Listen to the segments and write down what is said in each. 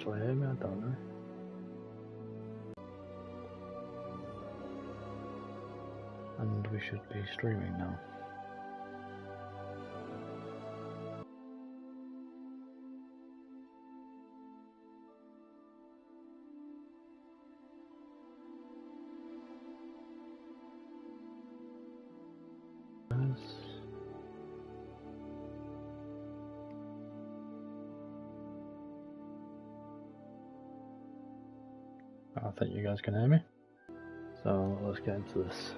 actually hear me? I don't know. And we should be streaming now. I think you guys can hear me. So let's get into this.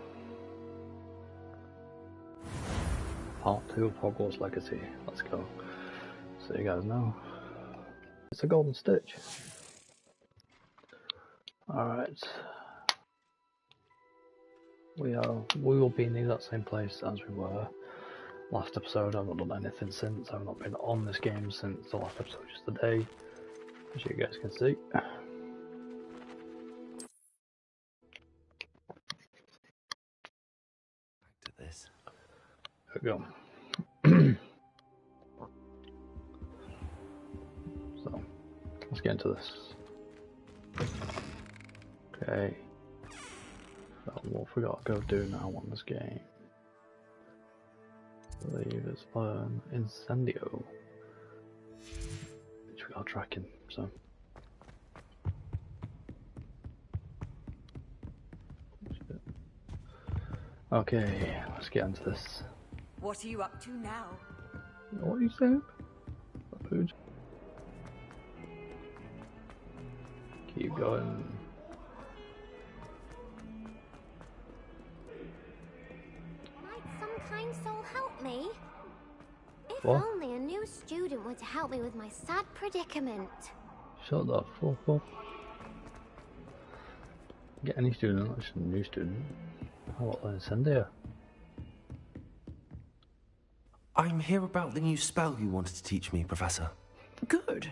Part 2 of Hogwarts Legacy. Let's go. So you guys know. It's a golden stitch. Alright. We will be in the exact same place as we were last episode. I've not done anything since. I've not been on this game since the last episode, just today, as you guys can see. There we go. So, let's get into this. Okay. So, what have we got to go do now on this game? I believe it's Incendio. Which we are tracking, so. Okay, let's get into this. What are you up to now? What are you saying? Food. Keep going. Might some kind soul help me? If What? only a new student were to help me with my sad predicament. Shut the fuck up. Get any student, not just a new student. How about the Incendio? I'm here about the new spell you wanted to teach me, Professor. Good.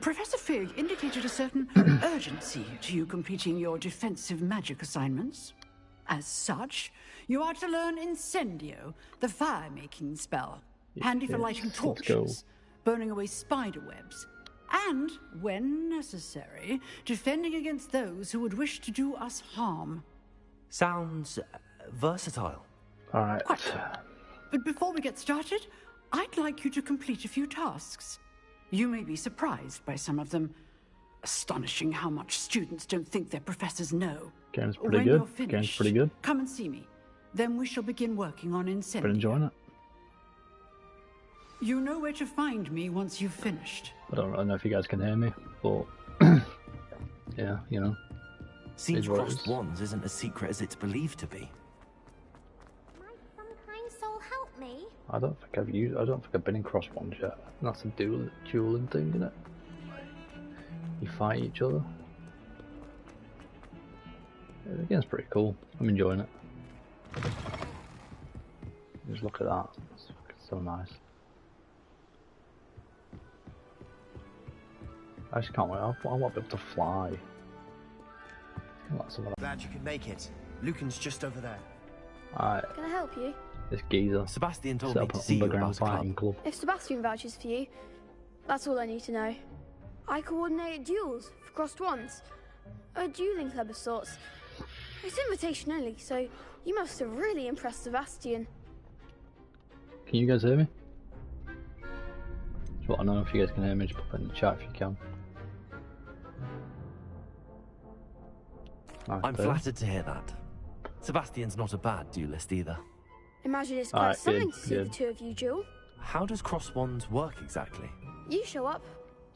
Professor Fig indicated a certain urgency to you completing your defensive magic assignments. As such, you are to learn Incendio, the fire-making spell. Handy for lighting torches, burning away spider webs, and, when necessary, defending against those who would wish to do us harm. Sounds versatile. Alright. Quite. But before we get started, I'd like you to complete a few tasks. You may be surprised by some of them. Astonishing how much students don't think their professors know. Game's pretty When good. you're finished, Game's pretty good. come and see me. Then we shall begin working on Incendio. Been enjoying it. You know where to find me once you've finished. I don't really know if you guys can hear me, but yeah, you know. Seems what it crossed is. wands isn't as secret as it's believed to be. Might some kind soul help me? I don't think I've been in cross ones yet. That's a dueling thing, isn't it? Like, you fight each other. Yeah, the game's pretty cool. I'm enjoying it. Just look at that. It's so nice. I just can't wait. I want to be able to fly. Glad you could make it. Lucan's just over there. Alright, Can I help you? this geezer. Sebastian told Set me up to an see you underground about a fighting club. club. If Sebastian vouches for you, that's all I need to know. I coordinate duels for crossed wands. A dueling club of sorts. It's invitation only, so you must have really impressed Sebastian. Can you guys hear me? Just want to know if you guys can hear me. Just pop it in the chat if you can. Right, I'm there. flattered to hear that. Sebastian's not a bad duelist either. Imagine it's quite Alright, something good, to see good. the two of you duel. How does cross wands work exactly? You show up,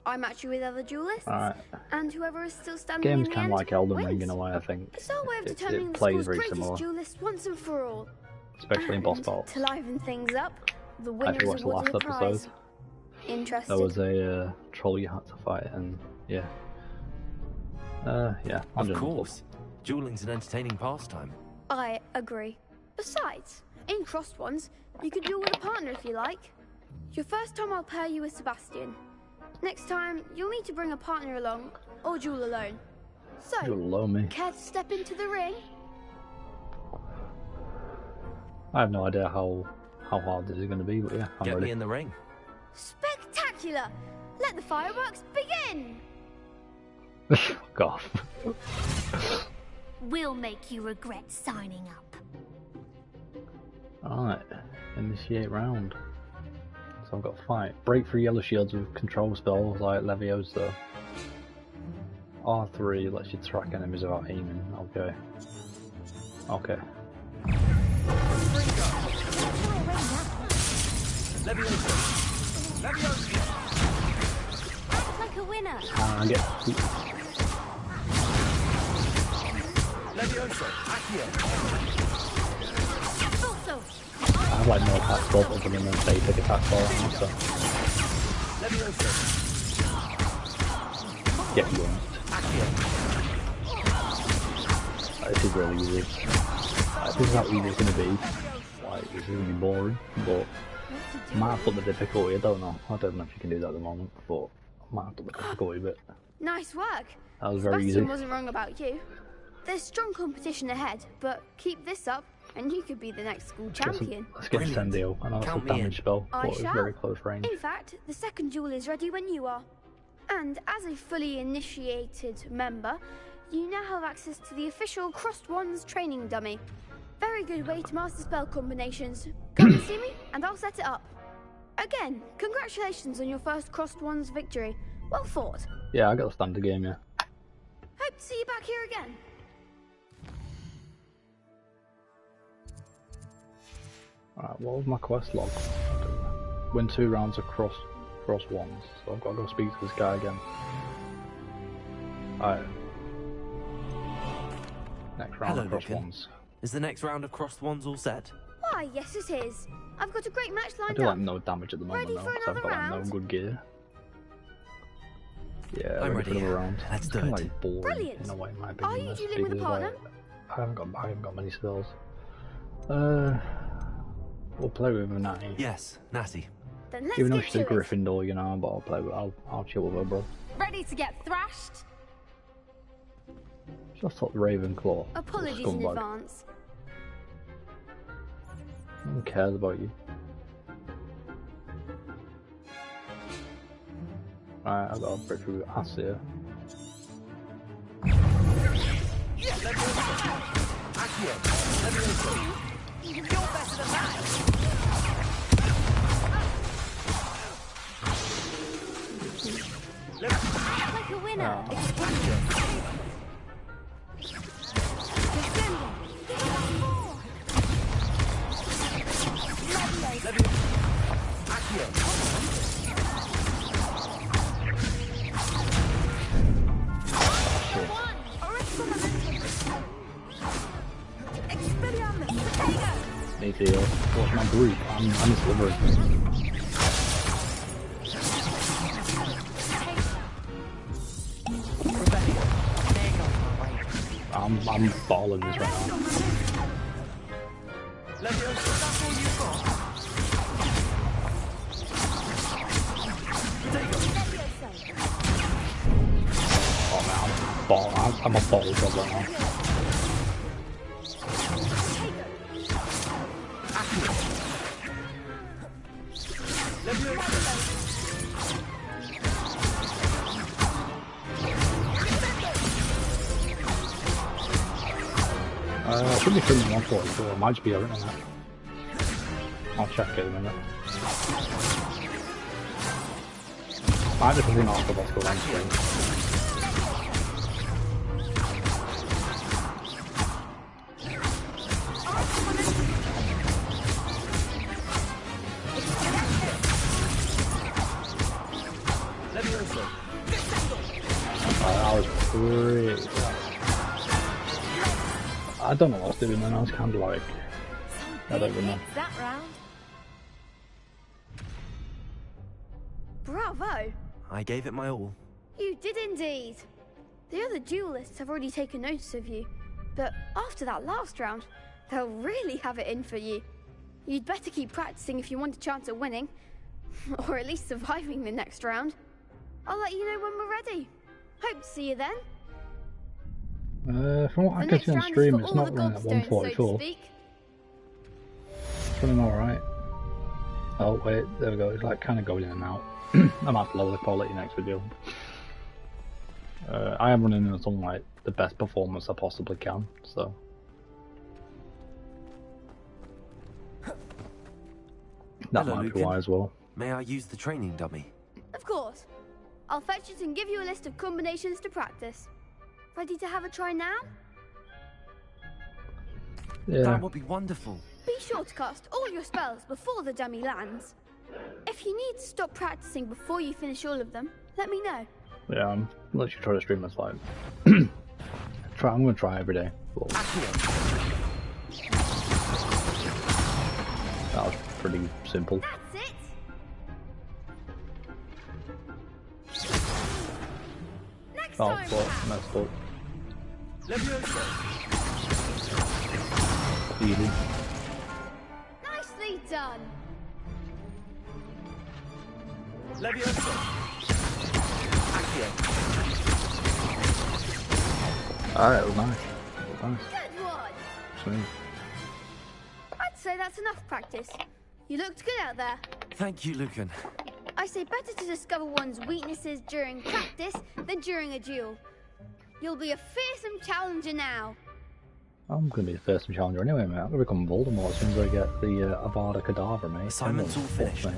I match you with other duelists, Alright. and whoever is still standing Game's in the kind end of like Elden Ring wins. in a way, I think. It's our way of It determining the plays school's very greatest similar, duelist once and for all. especially in boss And battles. to liven things up, the If winner you is watched the last awarded a prize. episode, Interested? there was a troll you had to fight, and yeah. Yeah, I'm Of doing course. Dueling's an entertaining pastime. I agree. Besides, in crossed ones, you could duel with a partner if you like. Your first time I'll pair you with Sebastian. Next time, you'll need to bring a partner along, or duel alone. So, You're below me. care to step into the ring? I have no idea how hard this is going to be, but yeah, I'm Get ready. me in the ring. Spectacular! Let the fireworks begin! Fuck off. We'll make you regret signing up. Alright, initiate round. So I've got to fight. Break through yellow shields with control spells like Leviosa. R3 lets you track enemies without aiming. Okay. Okay. Act like a winner. I get. Also, I have like no attack spells other than the basic attack spell. So. Get one. This is really easy. This is how easy it's going to be. Like, it's going to be boring, but I might have put the difficulty. I don't know if you can do that at the moment, but I might have put the difficulty a bit. Nice work. That was very Sebastian easy. wasn't wrong about you. There's strong competition ahead, but keep this up and you could be the next school champion. Let's get Incendio. I know it's a damage spell, but it's very close range. In fact, the second duel is ready when you are. And as a fully initiated member, you now have access to the official Crossed Wands training dummy. Very good way to master spell combinations. Come and see me, and I'll set it up. Again, congratulations on your first Crossed Wands victory. Well fought. Yeah, I got the standard game, yeah. Hope to see you back here again. Alright, what was my quest log? Win 2 rounds of cross wands, so I've got to go speak to this guy again. Alright. Next round of cross wands. Is the next round of crossed wands all set? Why, yes it is. I've got a great match I lined do up. like no damage at the moment Ready though, for because I've another got like no round? good gear. Yeah, I'm ready for ready. another round. Let's It's do kind of it. like boring Brilliant. in a way, in my opinion. Are you this, dealing with a because, partner? like, I haven't got many spells. We'll play with her Natty. Yes, Natty. Then let's Even though get she's a to it. Gryffindor, you know, but I'll chill with her, bro. ready to get thrashed? Just thought Ravenclaw. Apologies in Scumbag. advance. No one cares about you. Alright, I've got to break through ass here. Like a winner. Need to watch my group. I'm delivering. I'm balling this right now. Oh man, I'm a ball job right now. I should be filming 144, it might just be a written on that. I'll check it in a minute. Might just run off the let's go on screen. That was great. I don't know what I was doing then, I was kind of like, I don't even know. That round. Bravo! I gave it my all. You did indeed. The other duelists have already taken notice of you, but after that last round, they'll really have it in for you. You'd better keep practicing if you want a chance at winning, or at least surviving the next round. I'll let you know when we're ready. Hope to see you then. From what I can see on stream, it's not running at 144. speak. It's running alright. Oh wait, there we go, it's like kind of going in and out. I might have to lower the quality next video. I am running on something like the best performance I possibly can, so. That Hello, might be Lucan. why as well. May I use the training dummy? Of course. I'll fetch it and give you a list of combinations to practice. Ready to have a try now? Yeah. That would be wonderful. Be sure to cast all your spells before the dummy lands. If you need to stop practicing before you finish all of them, let me know. Yeah, I'm literally trying to stream this like. I'm gonna try every day. But that was pretty simple. That's it! Next Oh, time, but pal. messed up. Levioso! Easy. Nicely done. Levioso! Alright, it was nice. It was nice. Good one. Smooth. I'd say that's enough practice. You looked good out there. Thank you, Lucan. I say better to discover one's weaknesses during practice than during a duel. You'll be a fearsome challenger now. I'm gonna be the first challenger anyway, mate. I'm gonna become Voldemort as soon as I get the Avada Kedavra, mate. Assignment's all finished. Mate.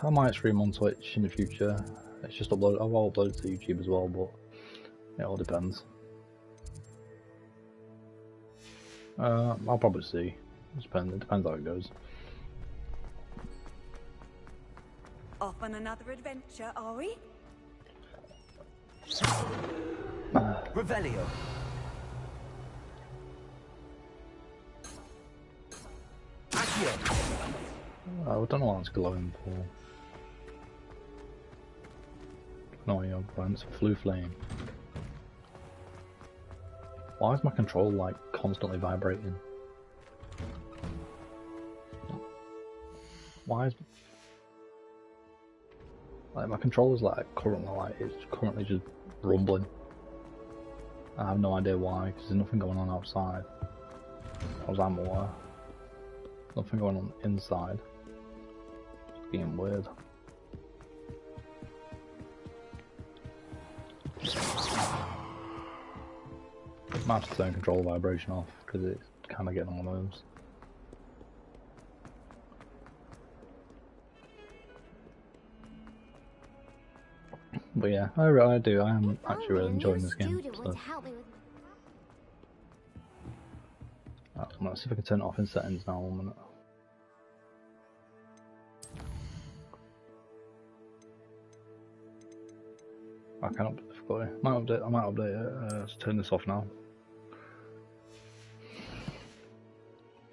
I might stream on Twitch in the future. It's just upload. I'll upload it to YouTube as well, but it all depends. I'll probably see. It depends how it goes. Off on another adventure, are we? Revelio! Accio! I don't know what it's glowing for. No, yeah, it's Flu Flame. Why is my control like constantly vibrating? Why is like my controller's like currently just rumbling. I have no idea why, because there's nothing going on outside. As I'm aware. Nothing going on inside. It's being weird. I might have to turn control vibration off because it's kind of getting on my nerves. But yeah, I am actually really enjoying this game. So. Let's see if I can turn it off in settings now. 1 minute. I can't update the difficulty. I might update it. Let's turn this off now.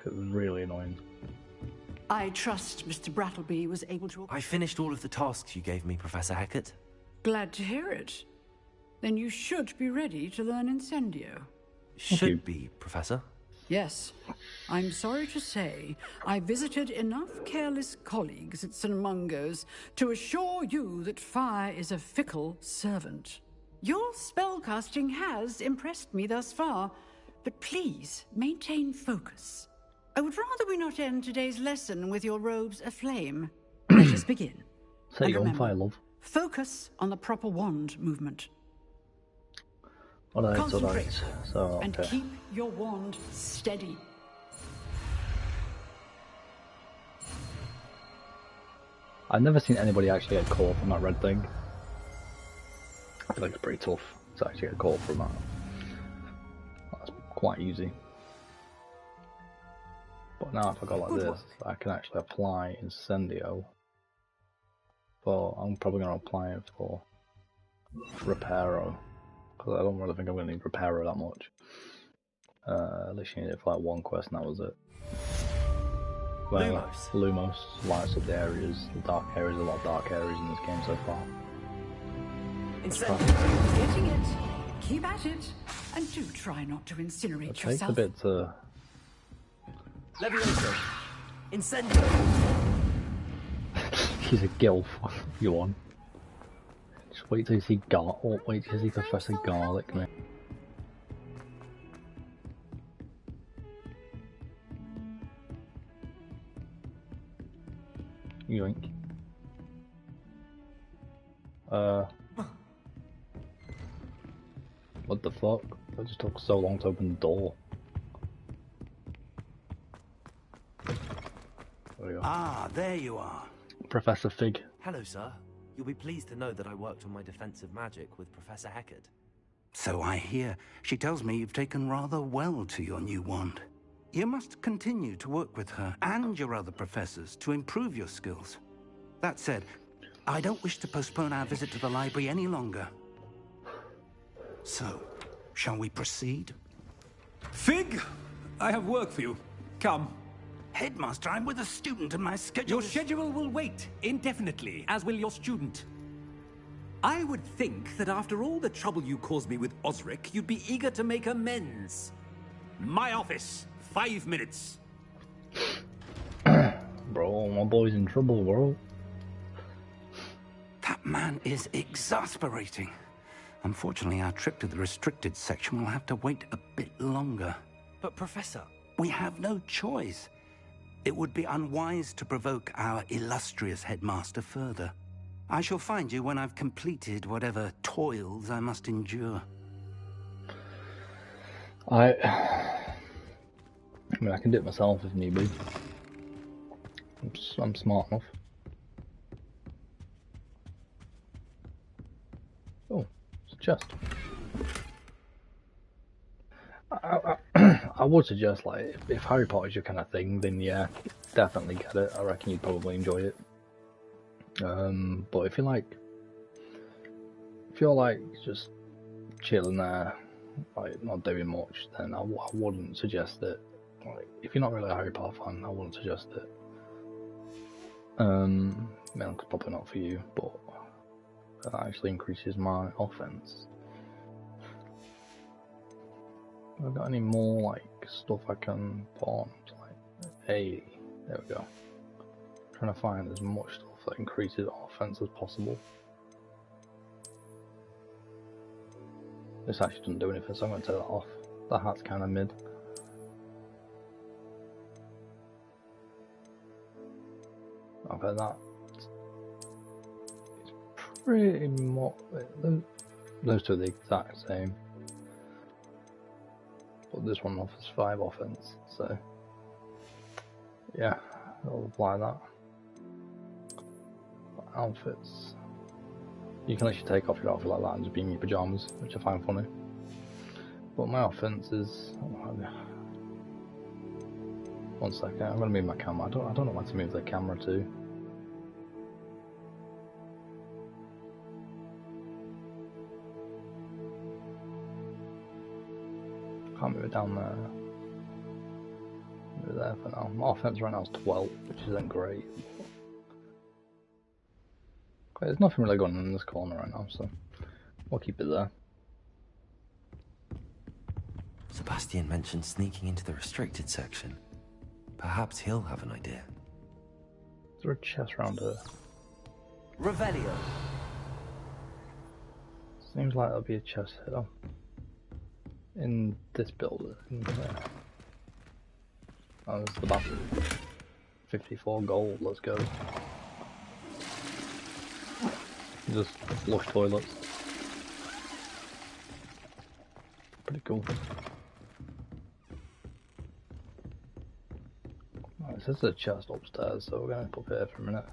It was really annoying. I trust Mr. Brattleby was able to... I finished all of the tasks you gave me, Professor Hecat. Glad to hear it. Then you should be ready to learn Incendio. Should be, Professor. Yes. I'm sorry to say, I visited enough careless colleagues at St. Mungo's to assure you that fire is a fickle servant. Your spellcasting has impressed me thus far, but please maintain focus. I would rather we not end today's lesson with your robes aflame. Let us begin. Set you on fire, love. Focus on the proper wand movement. Alright, Concentrate so okay. and keep your wand steady. I've never seen anybody actually get caught from that red thing. I feel like it's pretty tough to actually get caught from that. That's quite easy. But now if I go like this, I can actually apply Incendio. But I'm probably going to apply it for Reparo. Because I don't really think I'm going to need Reparo that much. At least you need it for like one quest and that was it. Well, Lumos lights up the areas, the dark areas, a lot of dark areas in this game so far. Getting it. Keep at it. And do try not to incinerate It takes yourself. a bit to... Levioso! Incendio! He's a gilf, you on. Just wait till you see wait till you see Professor Garlic, mate. Yoink. What the fuck? It just took so long to open the door. There we go. Ah, there you are. Professor Fig. Hello, sir. You'll be pleased to know that I worked on my defensive magic with Professor Heckard. So I hear. She tells me you've taken rather well to your new wand. You must continue to work with her and your other professors to improve your skills. That said, I don't wish to postpone our visit to the library any longer. So, shall we proceed? Fig, I have work for you. Come. Headmaster, I'm with a student and my schedule Your schedule will wait indefinitely, as will your student. I would think that after all the trouble you caused me with Osric, you'd be eager to make amends. My office, 5 minutes. Bro, my boy's in trouble, bro. That man is exasperating. Unfortunately, our trip to the restricted section will have to wait a bit longer. But, Professor... We have no choice. It would be unwise to provoke our illustrious headmaster further. I shall find you when I've completed whatever toils I must endure. I mean, I can do it myself if need be. I'm smart enough. Oh, it's a chest. I would suggest, like, if Harry Potter's your kind of thing, then yeah, definitely get it. I reckon you'd probably enjoy it. But if you're like just chilling there, like not doing much, then I wouldn't suggest it. Like, if you're not really a Harry Potter fan, I wouldn't suggest it. I mean, it's probably not for you, but that actually increases my offense. Have I got any more like stuff I can put on? Like, hey, there we go. Trying to find as much stuff that increases offense as possible. This actually doesn't do anything, so I'm going to take that off. The hat's kind of mid. Okay, that it's pretty much. Those two are the exact same. But this one offers 5 offense, so yeah, I'll apply that. Outfits. You can actually take off your outfit like that and just be in your pyjamas, which I find funny. But my offense is. One second, I'm gonna move my camera. I don't know when to move the camera to. Can't move it down there. Move it there for now. My offense right now is 12, which isn't great. Okay, there's nothing really going on in this corner right now, so we'll keep it there. Sebastian mentioned sneaking into the restricted section. Perhaps he'll have an idea. Is there a chest around here? Revelio. Seems like there'll be a chest here. In this building. Oh, this is the bathroom. 54 gold, let's go. Just flush toilets. Pretty cool. Right, this is a chest upstairs, so we're going to put it here for a minute.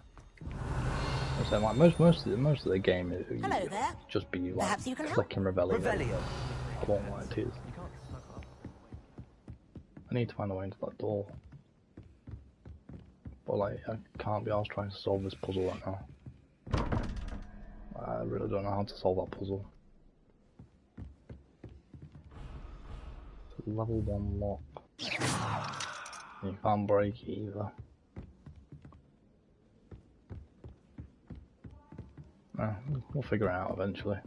So like most of the game is just be like clicking Revelio. I won't lie to you. I need to find a way into that door. But like, I can't be arsed trying to solve this puzzle right now. I really don't know how to solve that puzzle. It's a level 1 lock. You can't break it either. We'll figure it out eventually.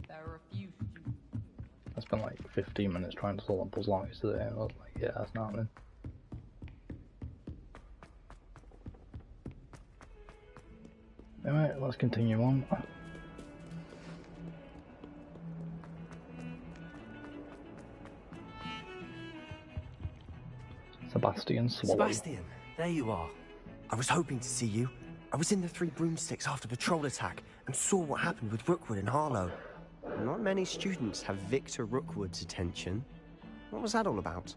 I spent like 15 minutes trying to solve that puzzle out yesterday, and I was like, yeah, that's not happening. Anyway, let's continue on. Sebastian Swallow. Sebastian, there you are. I was hoping to see you. I was in the Three Broomsticks after the troll attack and saw what happened with Rookwood and Harlow. Not many students have Victor Rookwood's attention. What was that all about?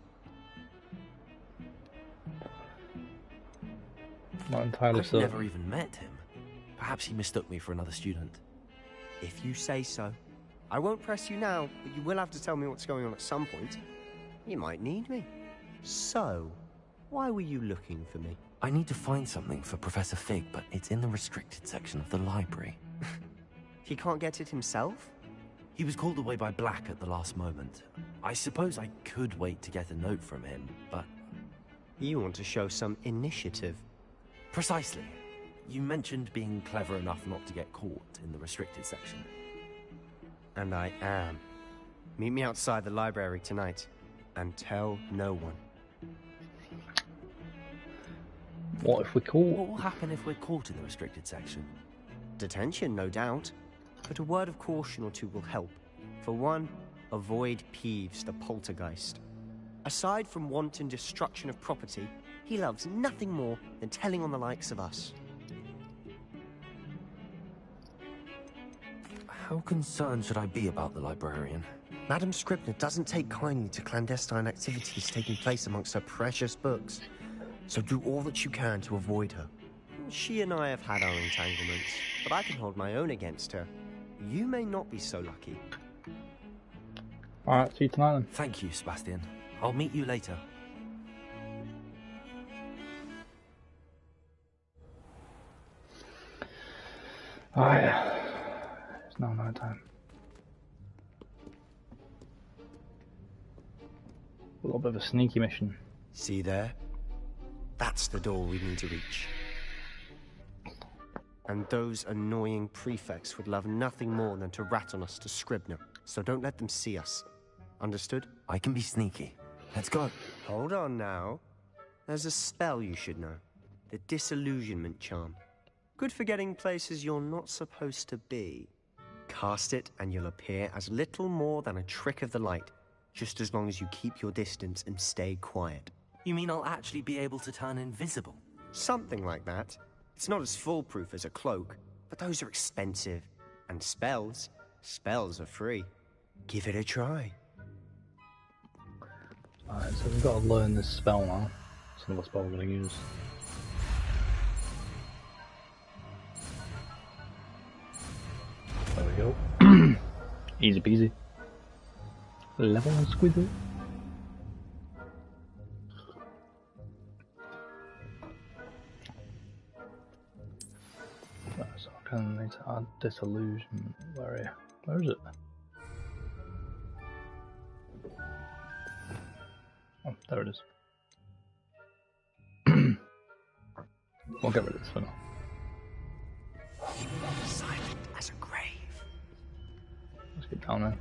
Not entirely I've certain. never even met him. Perhaps he mistook me for another student. If you say so. I won't press you now, but you will have to tell me what's going on at some point. You might need me. So, why were you looking for me? I need to find something for Professor Fig, but it's in the restricted section of the library. He can't get it himself? He was called away by Black at the last moment. I suppose I could wait to get a note from him, but... You want to show some initiative. Precisely. You mentioned being clever enough not to get caught in the restricted section. And I am. Meet me outside the library tonight, and tell no one. What if we're caught? What will happen if we're caught in the restricted section? Detention, no doubt. But a word of caution or two will help. For one, avoid Peeves, the poltergeist. Aside from wanton destruction of property, he loves nothing more than telling on the likes of us. How concerned should I be about the librarian? Madam Scribner doesn't take kindly to clandestine activities taking place amongst her precious books. So do all that you can to avoid her. She and I have had our entanglements, but I can hold my own against her. You may not be so lucky. Alright, see you tonight then. Thank you, Sebastian. I'll meet you later. Alright. It's now night time. A little bit of a sneaky mission. See there? That's the door we need to reach. And those annoying prefects would love nothing more than to rat on us to Scribner, so don't let them see us. Understood? I can be sneaky. Let's go. Hold on now. There's a spell you should know. The Disillusionment Charm. Good for getting places you're not supposed to be. Cast it and you'll appear as little more than a trick of the light, just as long as you keep your distance and stay quiet. You mean I'll actually be able to turn invisible? Something like that. It's not as foolproof as a cloak, but those are expensive. And spells are free. Give it a try. Alright, so we've got to learn this spell now. Some of the spell we're going to use. There we go. Easy peasy. Level squeezy. So I kind of need to add disillusion. Where is it? Oh, there it is. We'll get rid of this for now. Silent as a grave. Let's get down there.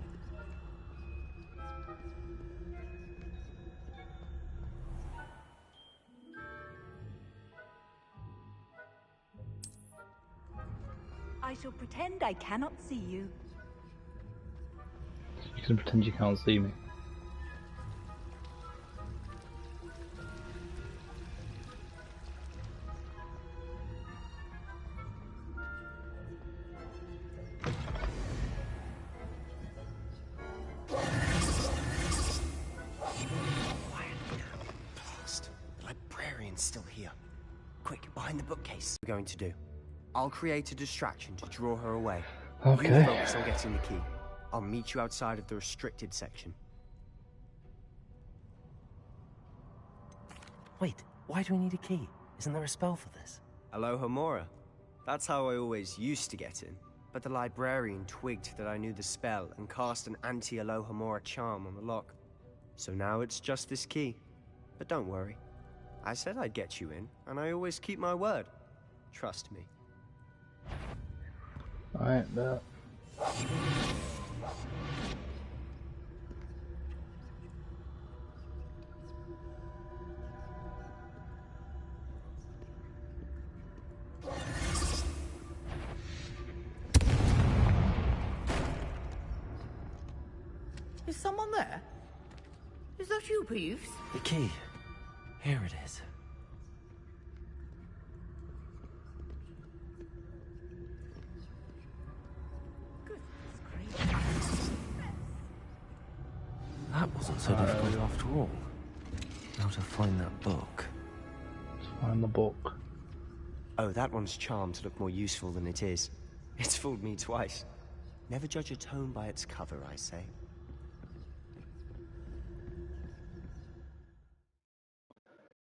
I shall pretend I cannot see you. You can pretend you can't see me. Still here. Quick, behind the bookcase. We're going to do. I'll create a distraction to draw her away. Okay. You focus on getting the key. I'll meet you outside of the restricted section. Wait, why do we need a key? Isn't there a spell for this? Alohomora. That's how I always used to get in. But the librarian twigged that I knew the spell and cast an anti-Alohomora charm on the lock. So now it's just this key. But don't worry. I said I'd get you in, and I always keep my word. Trust me. Alright, bet. Is someone there? Is that you, Peeves? The key. Here it is. wasn't so difficult after all. Now to find that book. Let's find the book. Oh, that one's charmed to look more useful than it is. It's fooled me twice. Never judge a tome by its cover, I say.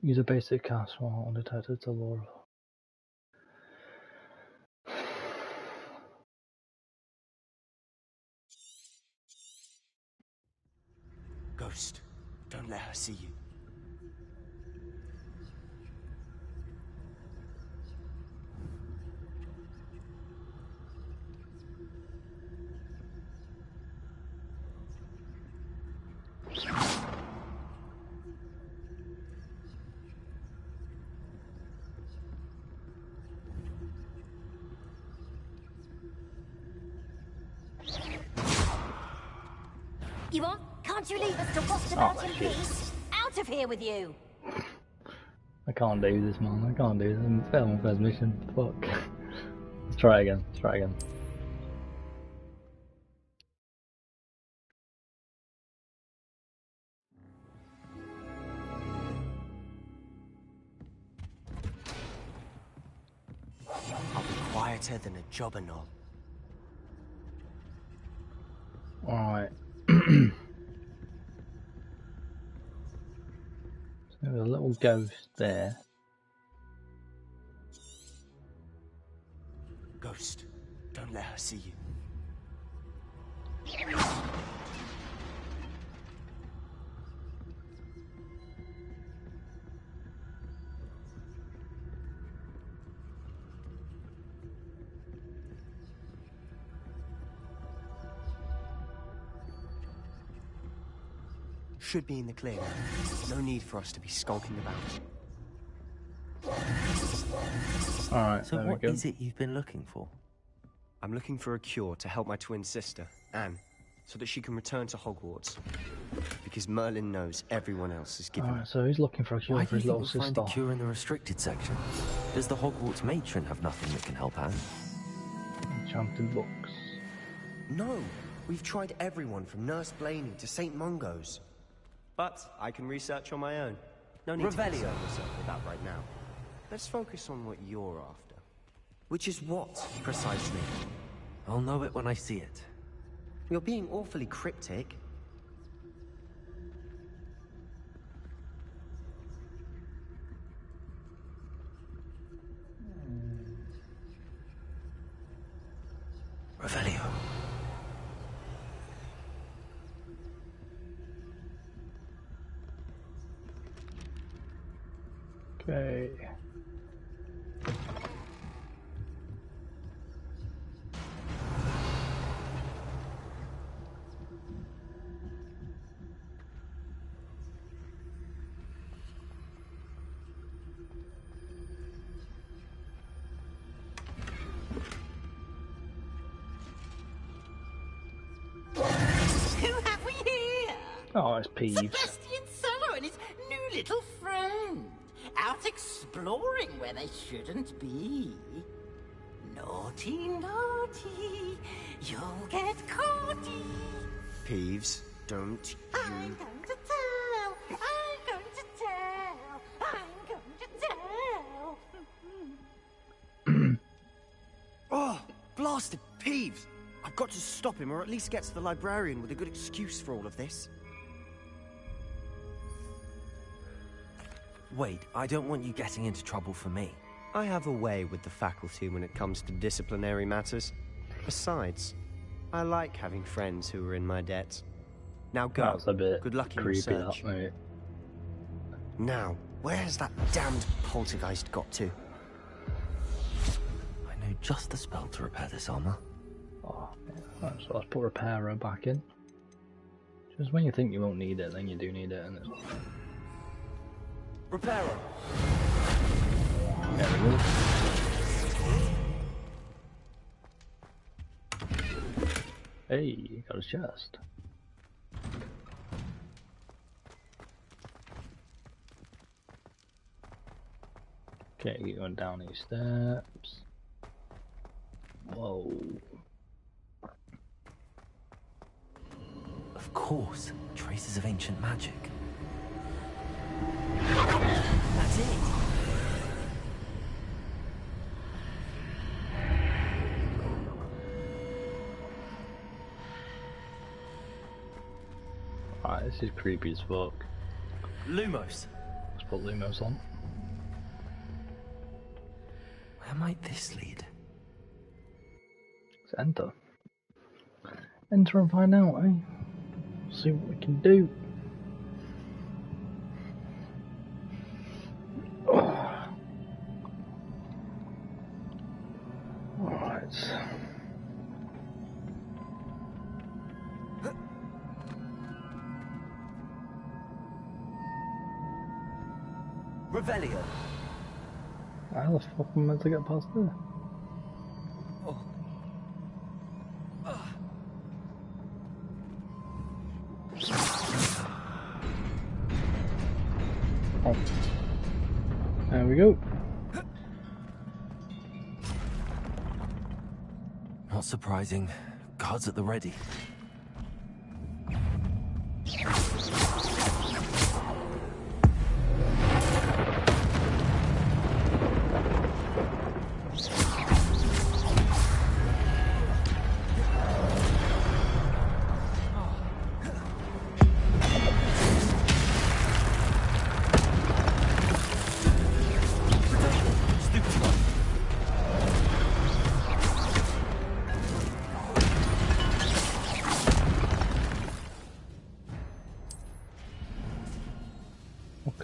Use a basic cast while undetected to lure. Ghost, don't let her see you. You on? Can't you leave us to rot about in peace? Out of here with you! I can't do this, man. I can't do this. I'm failing my first mission. Fuck. Let's try again. Let's try again. I'll be quieter than a jobber knoll. Alright. So there's a little ghost there. Ghost, don't let her see you. Should be in the clear. No need for us to be skulking about. Alright, so what is it you've been looking for? I'm looking for a cure to help my twin sister, Anne, so that she can return to Hogwarts. Because Merlin knows everyone else is giving Alright, so he's looking for a cure for his little sister. Why do you think we'll find a cure in the restricted section? Does the Hogwarts matron have nothing that can help Anne? Enchanted books. No, we've tried everyone from Nurse Blaney to St. Mungo's. But I can research on my own. No need to concern yourself with that right now. Let's focus on what you're after. Which is what, precisely? I'll know it when I see it. You're being awfully cryptic. Revelio. Okay. Who have we here? Oh, it's Peeves. Sebastian Sallow and his new little friend. Out exploring where they shouldn't be. Naughty, naughty. You'll get caughty. Peeves, don't you... I'm going to tell. I'm going to tell. I'm going to tell. Oh, blasted Peeves! I've got to stop him, or at least get to the librarian with a good excuse for all of this. Wait, I don't want you getting into trouble for me. I have a way with the faculty when it comes to disciplinary matters. Besides, I like having friends who are in my debt. Now go. That's a bit good luck in your creepy, search. that, mate. Now, where's that damned poltergeist got to? I know just the spell to repair this armor. Oh, right, so let's put Repairer back in. Just when you think you won't need it, then you do need it, and it's... Repairer. There we go. Hey, you got a chest. Okay, keep going down these steps. Whoa. Of course, traces of ancient magic. That's it. Alright, this is creepy as fuck. Lumos. Let's put Lumos on. Where might this lead? Let's enter. Enter and find out, eh? See what we can do. Alright. Revelio. How the fuck am I meant to get past there? Oh. There we go. Not surprising. Guards at the ready.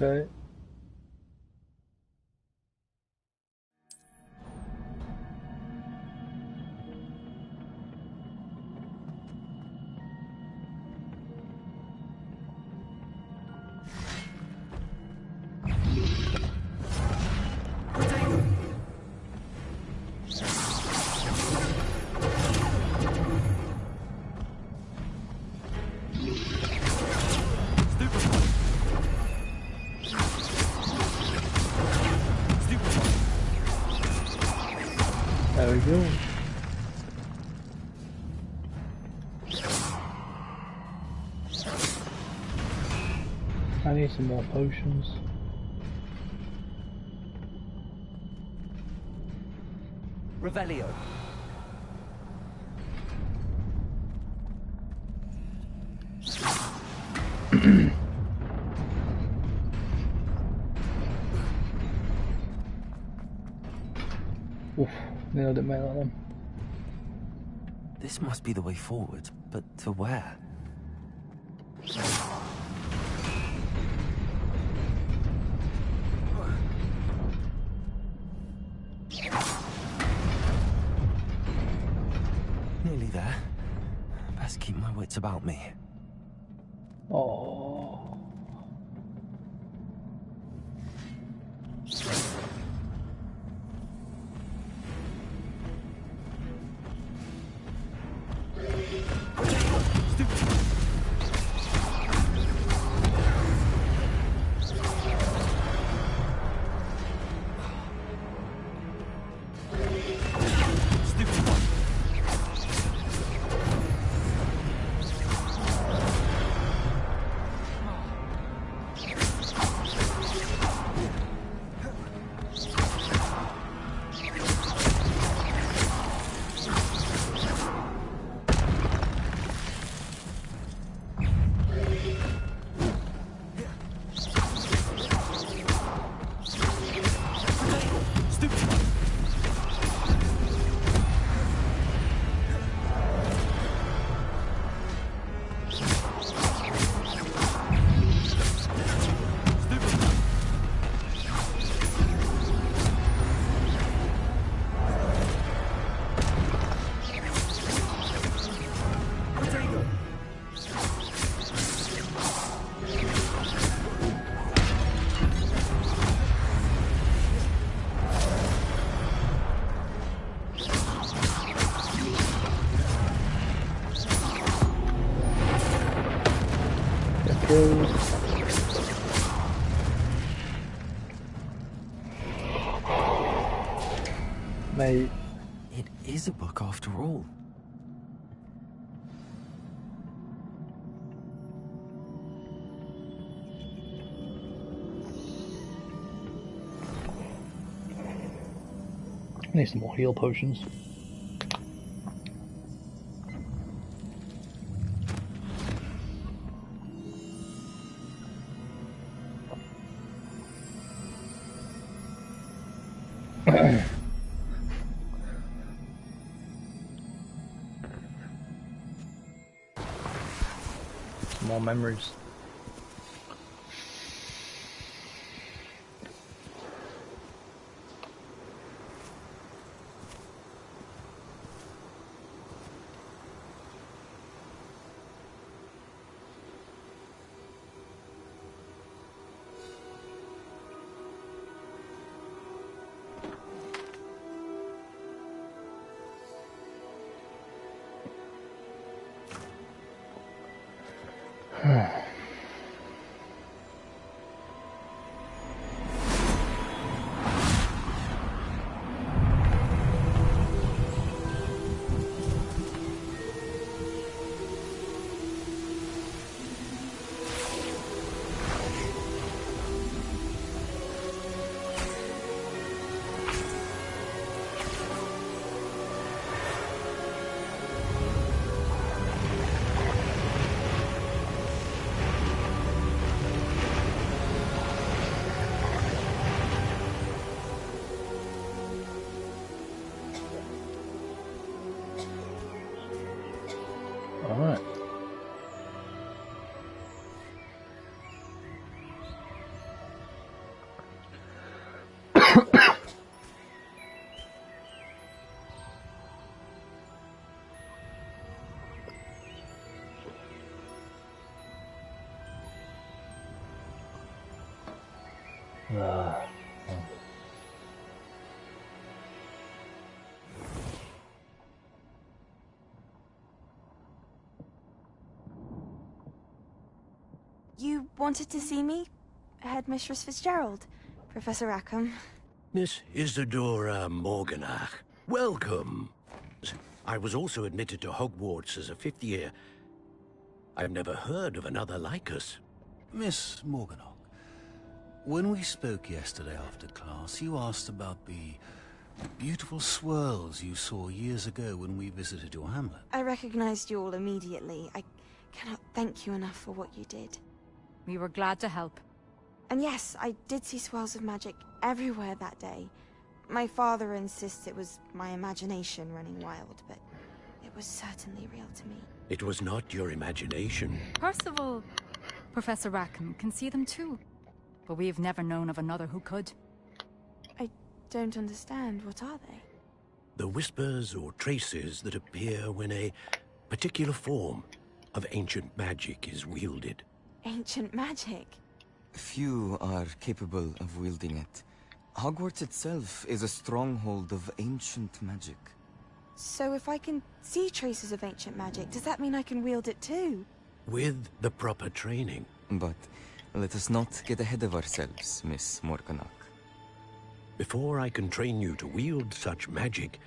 Okay. There we go. I need some more potions. Revelio. Oof, nailed it, mate, that one. This must be the way forward, but to where? Nearly there. Best keep my wits about me. Oh. Mate. It is a book after all. I need some more heal potions. More memories. Alright. You wanted to see me? Headmistress Fitzgerald? Professor Rackham? Miss Isadora Morganach, welcome. I was also admitted to Hogwarts as a 5th year. I've never heard of another like us. Miss Morganach, when we spoke yesterday after class, you asked about the beautiful swirls you saw years ago when we visited your hamlet. I recognized you all immediately. I cannot thank you enough for what you did. We were glad to help. And yes, I did see swirls of magic everywhere that day. My father insists it was my imagination running wild, but it was certainly real to me. It was not your imagination. Percival, Professor Rackham can see them too. But we've never known of another who could. I don't understand. What are they? The whispers or traces that appear when a particular form of ancient magic is wielded. Ancient magic? Few are capable of wielding it. Hogwarts itself is a stronghold of ancient magic. So if I can see traces of ancient magic, does that mean I can wield it too? With the proper training. But let us not get ahead of ourselves, Miss Morganach. Before I can train you to wield such magic,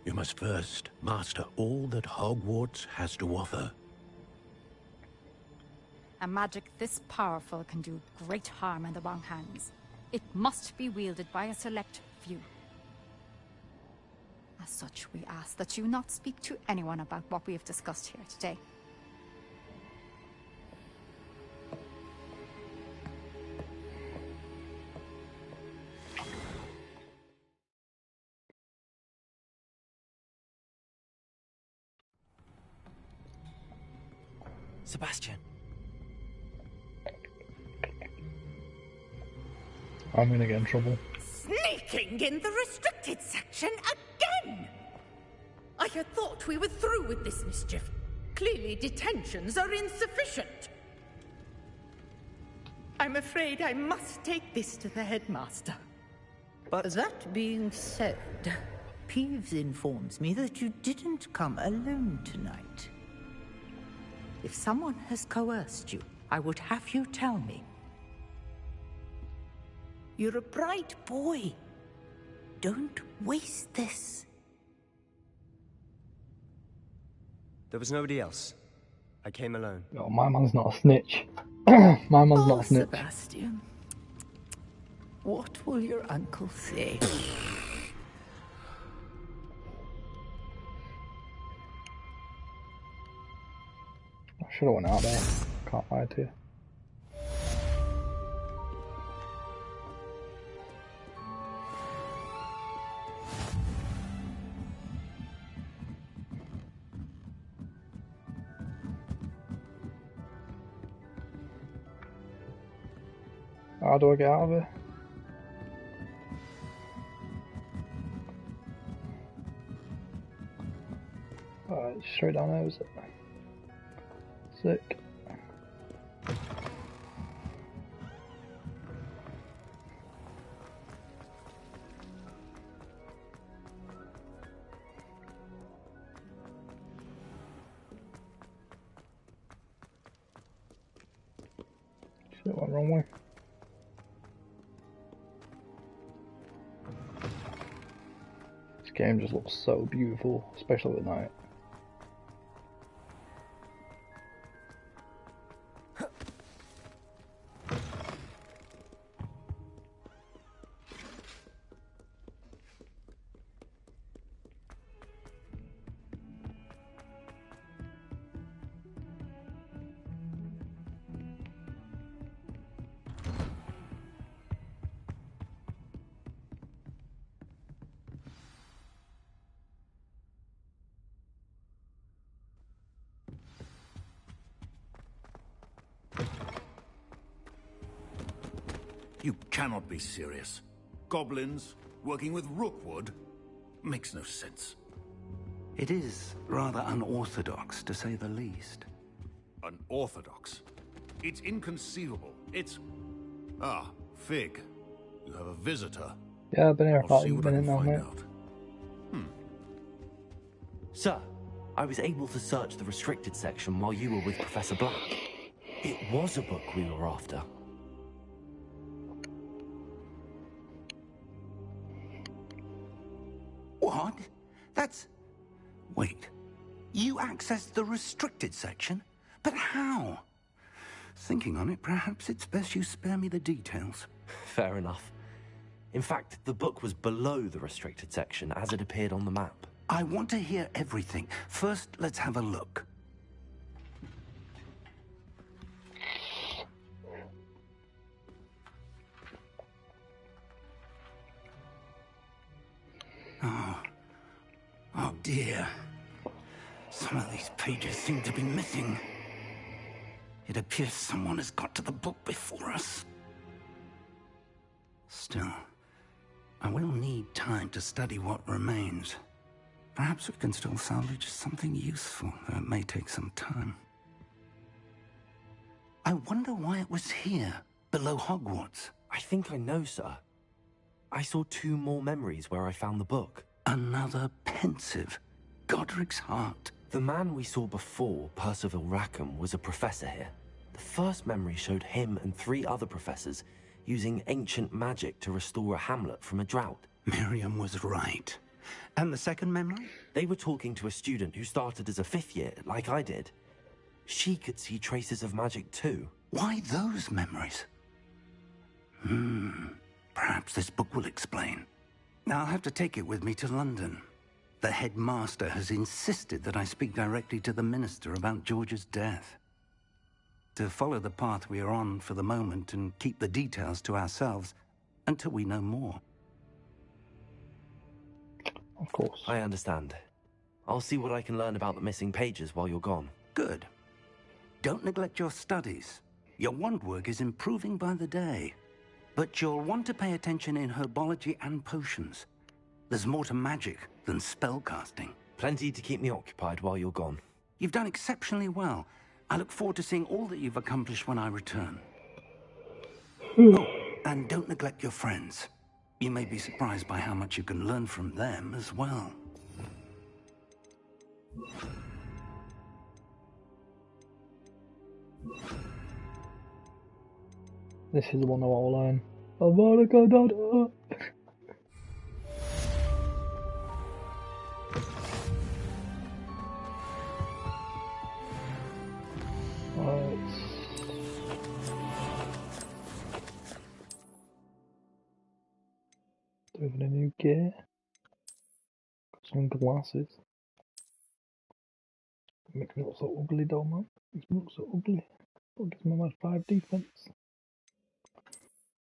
you must first master all that Hogwarts has to offer. A magic this powerful can do great harm in the wrong hands. It must be wielded by a select few. As such, we ask that you not speak to anyone about what we have discussed here today. Sebastian. I'm gonna get in trouble. Sneaking in the restricted section again! I had thought we were through with this mischief. Clearly detentions are insufficient. I'm afraid I must take this to the headmaster. But that being said, Peeves informs me that you didn't come alone tonight. If someone has coerced you, I would have you tell me. You're a bright boy. Don't waste this. There was nobody else. I came alone. No, my man's not a snitch. My man's not a snitch. Sebastian, what will your uncle say? should have went out there. Can't lie to you. How do I get out of here? Alright, straight down there, is it? Sick. Shit, went wrong way. This game just looks so beautiful, especially at night. You cannot be serious. Goblins working with Rookwood makes no sense. It is rather unorthodox, to say the least. Unorthodox? It's inconceivable. It's... Ah, Fig. You have a visitor. Yeah, I've been here I'll about see a what I minute can now, find mate. out. Sir, I was able to search the restricted section while you were with Professor Black. It was a book we were after. What? That's... Wait. You accessed the restricted section? But how? Thinking on it, perhaps it's best you spare me the details. Fair enough. In fact, the book was below the restricted section as it appeared on the map. I want to hear everything. First, let's have a look. Oh dear. Some of these pages seem to be missing. It appears someone has got to the book before us. Still, I will need time to study what remains. Perhaps we can still salvage something useful, though it may take some time. I wonder why it was here, below Hogwarts. I think I know, sir. I saw 2 more memories where I found the book. Another pensive. Godric's heart. The man we saw before, Percival Rackham, was a professor here. The first memory showed him and 3 other professors using ancient magic to restore a hamlet from a drought. Miriam was right. And the second memory? They were talking to a student who started as a 5th year, like I did. She could see traces of magic too. Why those memories? Perhaps this book will explain. Now I'll have to take it with me to London. The headmaster has insisted that I speak directly to the minister about George's death. To follow the path we are on for the moment and keep the details to ourselves until we know more. Of course. I understand. I'll see what I can learn about the missing pages while you're gone. Good. Don't neglect your studies. Your wand work is improving by the day. But you'll want to pay attention in herbology and potions. There's more to magic than spellcasting. Plenty to keep me occupied while you're gone. You've done exceptionally well. I look forward to seeing all that you've accomplished when I return. Oh, and don't neglect your friends. You may be surprised by how much you can learn from them as well. This is the one I want to learn. Avaracadabra. Doing a new gear. Got some glasses. Makes me look so ugly, though, man. Makes me look so ugly. But gives my man 5 defense.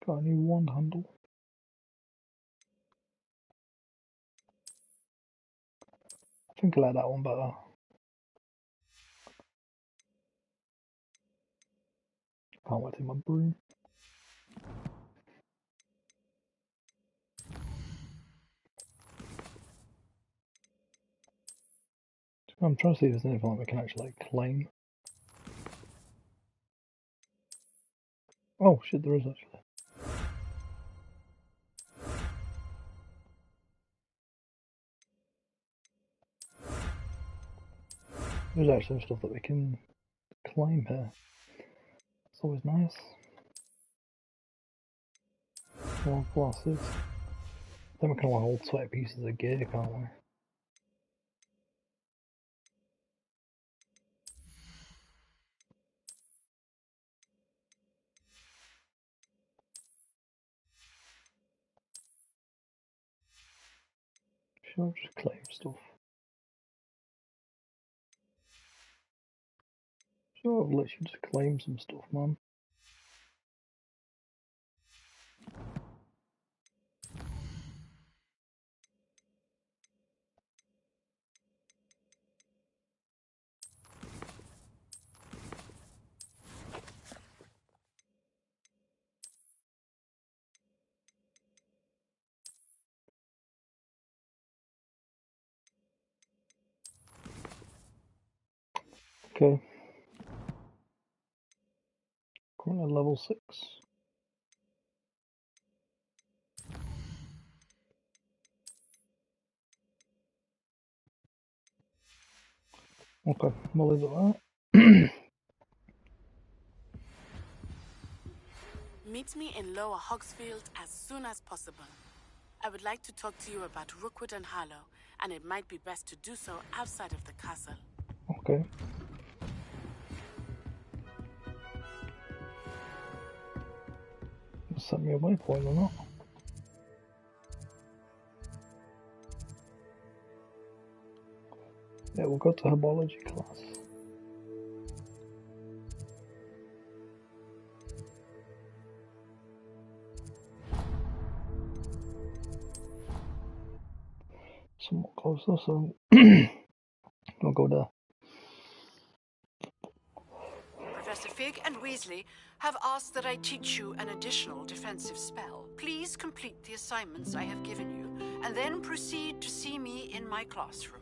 Got a new wand handle. I think I like that one better. Can't wait to my broom. I'm trying to see if there's anything that we can actually like claim. Oh shit, there is actually. There's actually stuff that we can claim here. It's always nice. More glasses. Then we can all hold 20 pieces of gear, can't we? Should I just claim stuff? Sure, I've literally just claim some stuff, man. Okay. Currently level 6. Okay, we'll leave it at that. Meet me in Lower Hogsfield as soon as possible. I would like to talk to you about Rookwood and Harlow, and it might be best to do so outside of the castle. Okay. Set me a waypoint or not? Yeah, we'll go to herbology class. Somewhat closer, so we'll go there. Professor Fig and Weasley have asked that I teach you an additional defensive spell. Please complete the assignments I have given you, and then proceed to see me in my classroom.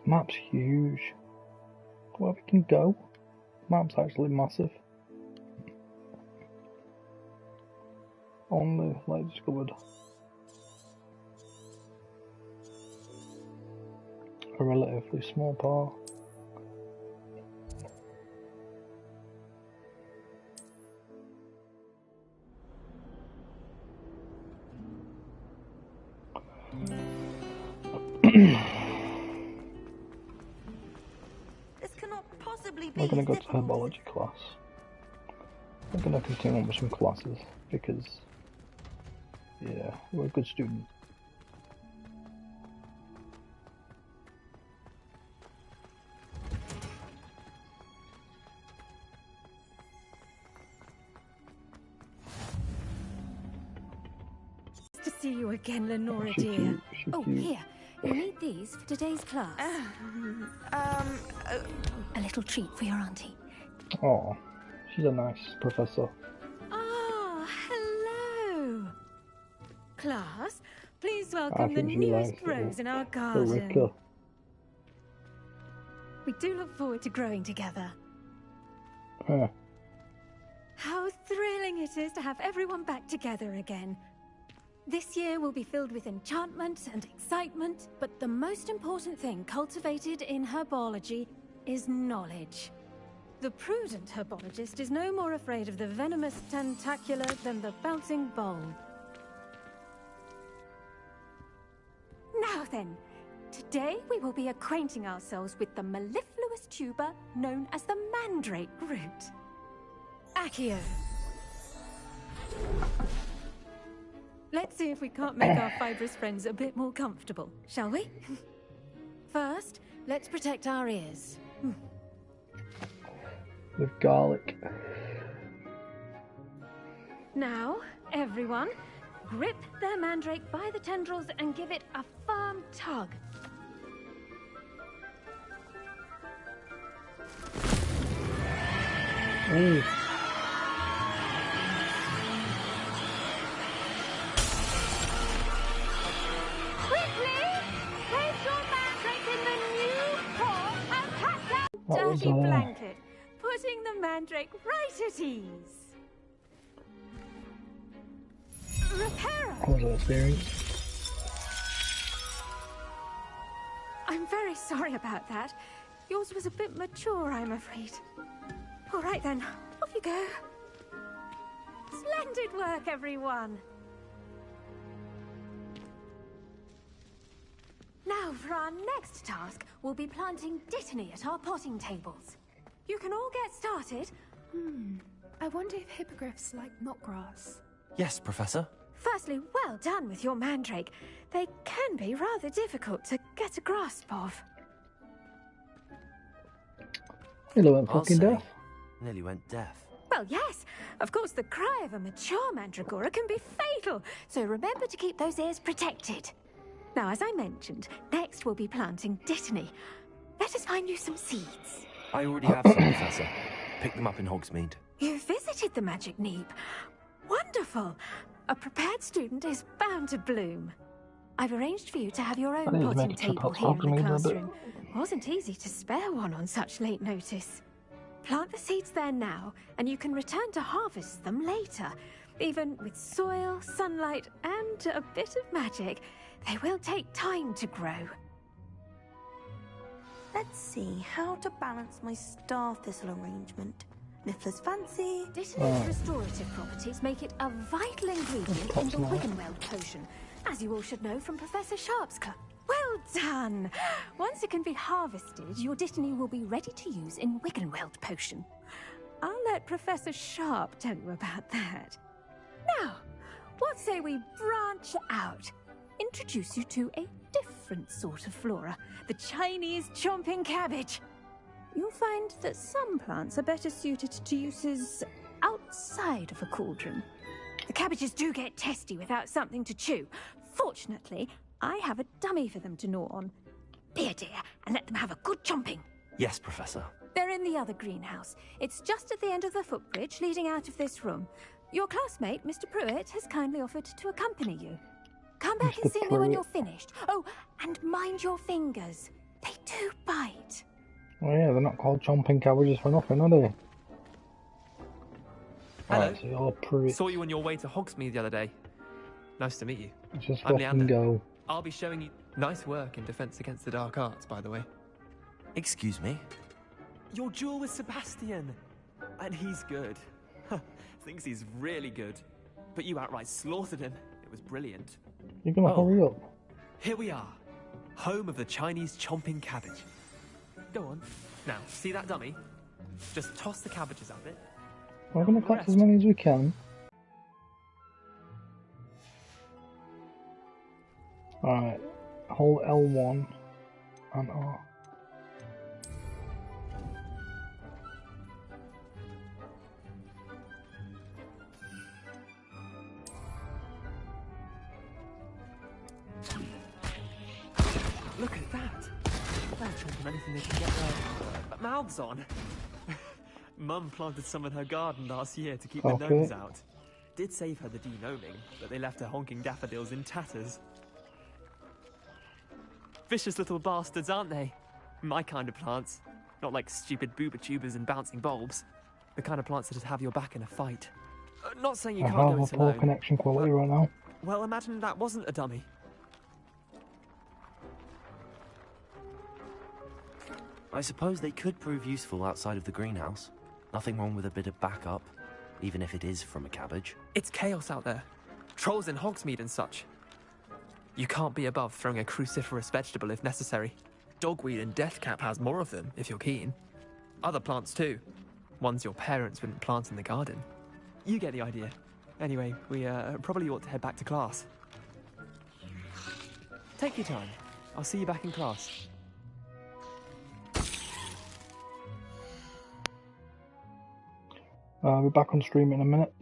Map's huge. Where we can go? Map's actually massive. Only like discovered a relatively small part. This cannot possibly be. We're gonna go to herbology class. We're gonna continue on with some classes because, yeah, we're a good student. To see you again, Lenora She's dear. cute, she's cute. Here, you'll need these for today's class. A little treat for your auntie. Oh, she's a nice professor. Ah, hello. Class, please I welcome the think she newest likes rose in our the garden. Ricker. We do look forward to growing together. Huh. How thrilling it is to have everyone back together again. This year will be filled with enchantment and excitement, but the most important thing cultivated in herbology is knowledge. The prudent herbologist is no more afraid of the venomous tentacular than the bouncing bulb. Now then, today we will be acquainting ourselves with the mellifluous tuber known as the mandrake root. Accio. Let's see if we can't make our fibrous friends a bit more comfortable, shall we? First, let's protect our ears. With garlic. Now, everyone, grip their mandrake by the tendrils and give it a firm tug. Ooh. Quickly! Place your mandrake in the new pot and pat down What was dirty that? blanket, putting the mandrake right at ease. Reparo! What was that experience? I'm very sorry about that. Yours was a bit mature, I'm afraid. All right then, off you go. Splendid work, everyone. Now, for our next task, we'll be planting dittany at our potting tables. You can all get started. I wonder if hippogriffs like knotgrass. Yes, Professor. Firstly, well done with your mandrake. They can be rather difficult to get a grasp of. Hello, I'm I'll fucking say, deaf. Nearly went deaf. Well, yes. Of course, the cry of a mature mandragora can be fatal, so remember to keep those ears protected. Now, as I mentioned, next we'll be planting dittany. Let us find you some seeds. I already have some, Professor. Picked them up in Hogsmeade. You visited the Magic Neep. Wonderful. A prepared student is bound to bloom. I've arranged for you to have your I own need to potting make a trip table up here in Hogsmeade the a bit. classroom. Wasn't easy to spare one on such late notice. Plant the seeds there now, and you can return to harvest them later. Even with soil, sunlight, and a bit of magic, they will take time to grow. Let's see how to balance my star thistle arrangement. Niffler's fancy. Dittany's restorative properties make it a vital ingredient in the Wiggenweld potion, as you all should know from Professor Sharp's club. Well done! Once it can be harvested, your dittany will be ready to use in Wiggenweld potion. I'll let Professor Sharp tell you about that. Now, what say we branch out? Introduce you to a different sort of flora, the Chinese chomping cabbage. You'll find that some plants are better suited to uses outside of a cauldron. The cabbages do get testy without something to chew. Fortunately, I have a dummy for them to gnaw on. Be a dear and let them have a good chomping. Yes, Professor. They're in the other greenhouse. It's just at the end of the footbridge leading out of this room. Your classmate, Mr. Pruitt, has kindly offered to accompany you. Come back and see me when you're finished. Oh, and mind your fingers. They do bite. Oh yeah, they're not called chomping cabbages for nothing, are they? Hello. Right, so you're pretty... Saw you on your way to Hogsmeade the other day. Nice to meet you. Just I'm fucking Leander. go. I'll be showing you nice work in Defense Against the Dark Arts, by the way. Excuse me? Your duel with Sebastian. And he's good. Thinks he's really good. But you outright slaughtered him. It was brilliant. You're gonna hurry up. Here we are. Home of the Chinese chomping cabbage. Go on. Now, see that dummy? Just toss the cabbages at it. We're gonna collect as many as we can. Alright, hold L1 and R. Look at that. They're chomping anything they can get their mouths on. Mum planted some in her garden last year to keep the Okay. gnomes out. Did save her the de-gnoming, but they left her honking daffodils in tatters. Vicious little bastards, aren't they? My kind of plants. Not like stupid booba tubers and bouncing bulbs. The kind of plants that'd have your back in a fight. Not saying you I can't have do a it poor alone. connection quality right now. Well, imagine that wasn't a dummy. I suppose they could prove useful outside of the greenhouse. Nothing wrong with a bit of backup, even if it is from a cabbage. It's chaos out there. Trolls in Hogsmeade and such. You can't be above throwing a cruciferous vegetable if necessary. Dogweed and deathcap has more of them, if you're keen. Other plants too. Ones your parents wouldn't plant in the garden. You get the idea. Anyway, we probably ought to head back to class. Take your time. I'll see you back in class. We're back on stream in a minute.